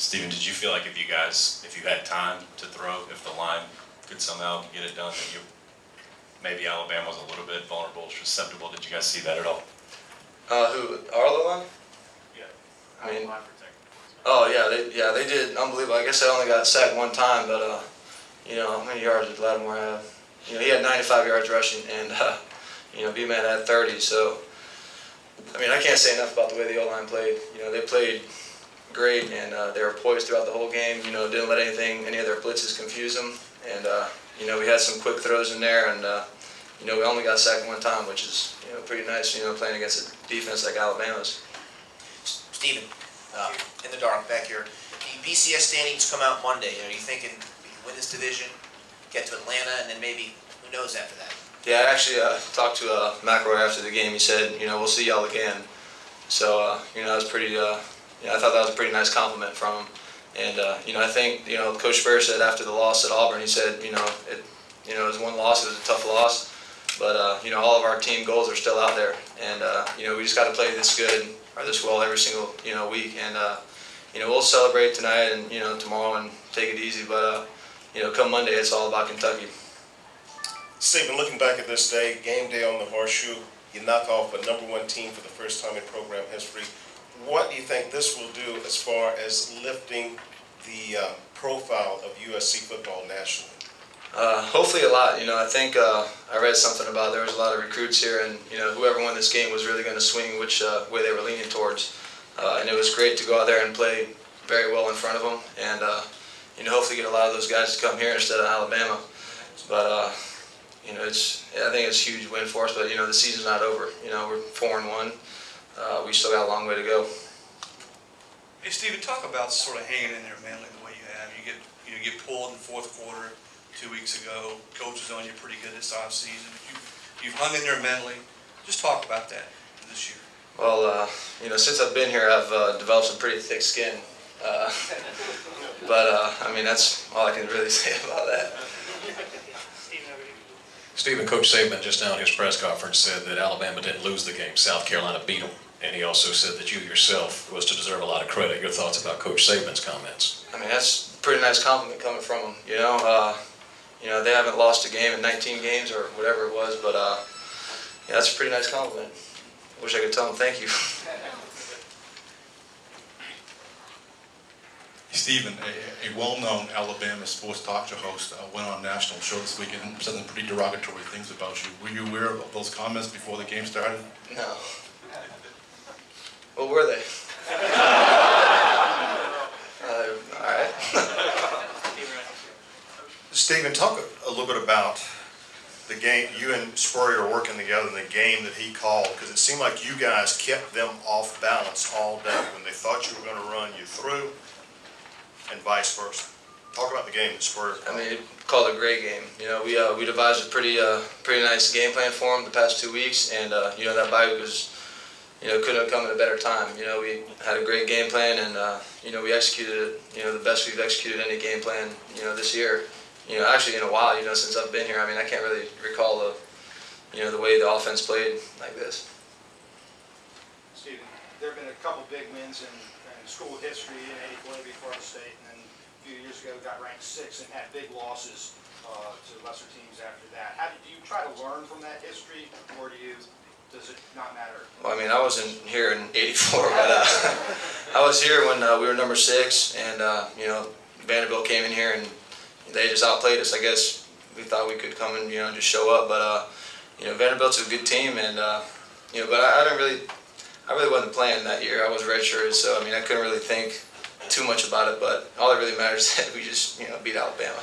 Steven, did you feel like if you had time to throw, if the line could somehow get it done, that maybe Alabama was a little bit vulnerable, susceptible? Did you guys see that at all? Who? Our line? Yeah. I mean, oh yeah, they did unbelievable. I guess I only got sacked one time, but you know, how many yards did Lattimore have? You know, he had 95 yards rushing, and you know, B-Man had 30. So, I mean, I can't say enough about the way the O-line played. You know, they played great, and they were poised throughout the whole game. You know, didn't let any of their blitzes confuse them, and you know, we had some quick throws in there, and you know, we only got sacked one time, which is, you know, pretty nice. You know, playing against a defense like Alabama's. Steven, in the dark back here, the BCS standings come out Monday. Are you thinking we can win this division, get to Atlanta, and then maybe who knows after that? Yeah, I actually talked to McElroy after the game. He said, you know, we'll see y'all again. So, you know, that was pretty. You know, I thought that was a pretty nice compliment from him. And you know, I think, you know, Coach Spur said after the loss at Auburn, he said, you know, it was one loss. It was a tough loss, but you know, all of our team goals are still out there, and you know, we just got to play this good or this well every single, you know, week. And you know, we'll celebrate tonight and, you know, tomorrow and take it easy. But you know, come Monday, it's all about Kentucky. Steven, looking back at this day, game day on the Horseshoe, you knock off a #1 team for the first time in program history. What do you think this will do as far as lifting the profile of USC football nationally? Hopefully a lot. You know, I think I read something about there was a lot of recruits here, and you know, whoever won this game was really going to swing which way they were leaning towards. And it was great to go out there and play very well in front of them, and you know, hopefully get a lot of those guys to come here instead of Alabama. But you know, I think it's a huge win for us. But you know, the season's not over. You know, we're 4-1. We still got a long way to go. Hey, Steven, talk about sort of hanging in there mentally the way you have. You get pulled in the fourth quarter 2 weeks ago. Coach was on you pretty good this off season. You've hung in there mentally. Just talk about that this year. Well, you know, since I've been here, I've developed some pretty thick skin. But I mean, that's all I can really say about that. Steven, Coach Saban just now in his press conference said that Alabama didn't lose the game. South Carolina beat them. And he also said that you yourself was to deserve a lot of credit. Your thoughts about Coach Saban's comments? I mean, that's a pretty nice compliment coming from him. You know, they haven't lost a game in 19 games or whatever it was, but yeah, that's a pretty nice compliment. Wish I could tell him thank you. Steven, a well-known Alabama sports talk show host went on a national show this weekend and said some pretty derogatory things about you. Were you aware of those comments before the game started? No. What were they? All right. Steven, talk a little bit about the game. You and Spurrier are working together in the game that he called, because it seemed like you guys kept them off balance all day. When they thought you were going to run, you threw, and vice versa. Talk about the game that Spurrier called. I mean, he called it a great game. You know, we devised a pretty nice game plan for him the past 2 weeks, and you know, that bye week was, you know, couldn't have come at a better time. You know, we had a great game plan, and you know, we executed it, you know, the best we've executed any game plan, you know, this year. You know, actually in a while, you know, since I've been here. I mean, I can't really recall you know, the way the offense played like this. Steven, there have been a couple big wins in school history in '84 to be Florida State, and then a few years ago got ranked 6th and had big losses to lesser teams after that. Do you try to learn from that history, or does it not matter? Well, I mean, I wasn't here in '84, but I was here when we were number 6, and you know, Vanderbilt came in here and they just outplayed us. I guess we thought we could come and, you know, just show up, but you know, Vanderbilt's a good team, and you know, but I really wasn't playing that year. I was redshirted, so I mean, I couldn't really think too much about it. But all that really matters is that we just, you know, beat Alabama.